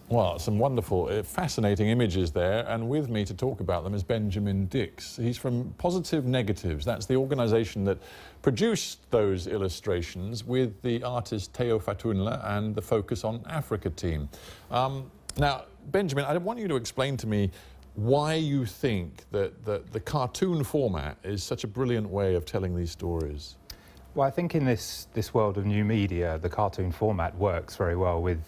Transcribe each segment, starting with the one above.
Well, some wonderful, fascinating images there, and with me to talk about them is Benjamin Dix. He's from PositiveNegatives. That's the organisation that produced those illustrations with the artist Tayo Fatunla and the Focus on Africa team. Now, Benjamin, I want you to explain to me why you think that the cartoon format is such a brilliant way of telling these stories. Well, I think in this world of new media, the cartoon format works very well with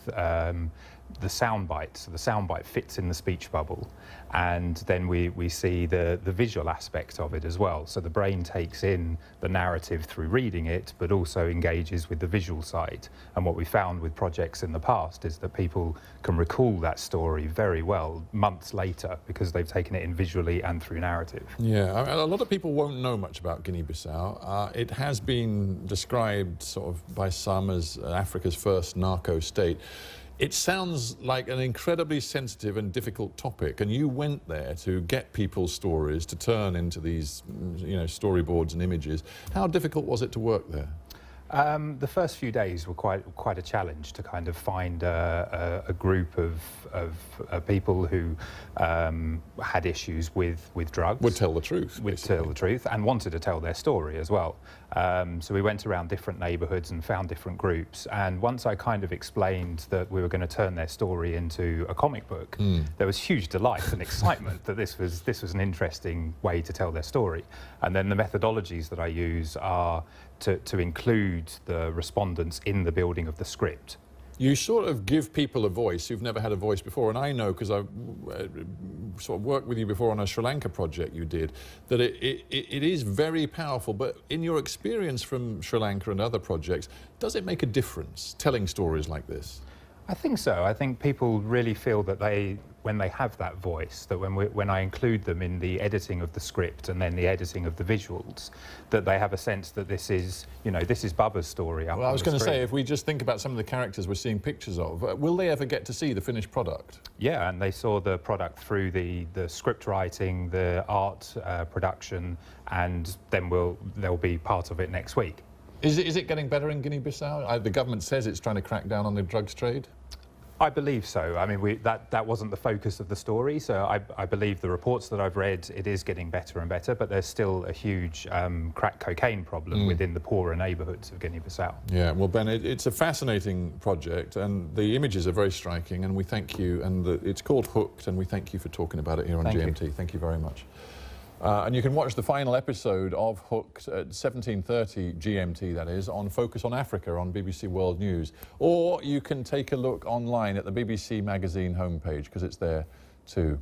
the soundbite. So the soundbite fits in the speech bubble, and then we see the visual aspect of it as well. So the brain takes in the narrative through reading it, but also engages with the visual side. And what we found with projects in the past is that people can recall that story very well months later because they've taken it in visually and through narrative. Yeah, a lot of people won't know much about Guinea-Bissau. It has been described sort of by some as Africa's first narco-state. It sounds like an incredibly sensitive and difficult topic, and you went there to get people's stories to turn into these, storyboards and images. How difficult was it to work there? The first few days were quite a challenge to kind of find a group of people who had issues with drugs. Would tell the truth. Would tell the truth and wanted to tell their story as well. So we went around different neighbourhoods and found different groups. And once I kind of explained that we were going to turn their story into a comic book, there was huge delight and excitement that this was an interesting way to tell their story. And then the methodologies that I use are to include the respondents in the building of the script. You sort of give people a voice who've never had a voice before, and I know because I've sort of worked with you before on a Sri Lanka project you did, that it is very powerful. But in your experience from Sri Lanka and other projects, does it make a difference telling stories like this? I think so. I think people really feel that when they have that voice, that when I include them in the editing of the script and then the editing of the visuals, that they have a sense that this is Bubba's story. Well, I was going to say, if we just think about some of the characters we're seeing pictures of, will they ever get to see the finished product? Yeah, and they saw the product through the script writing, the art production, and then they'll be part of it next week. Is it getting better in Guinea-Bissau? The government says it's trying to crack down on the drugs trade. I believe so. I mean, that wasn't the focus of the story, so I believe the reports that I've read, it is getting better and better, but there's still a huge crack cocaine problem within the poorer neighbourhoods of Guinea-Bissau. Yeah, well, Ben, it's a fascinating project, and the images are very striking, and we thank you, and it's called Hooked, and we thank you for talking about it here on GMT. Thank you very much. And you can watch the final episode of Hooked at 17:30 GMT, that is, on Focus on Africa on BBC World News. Or you can take a look online at the BBC Magazine homepage, because it's there too.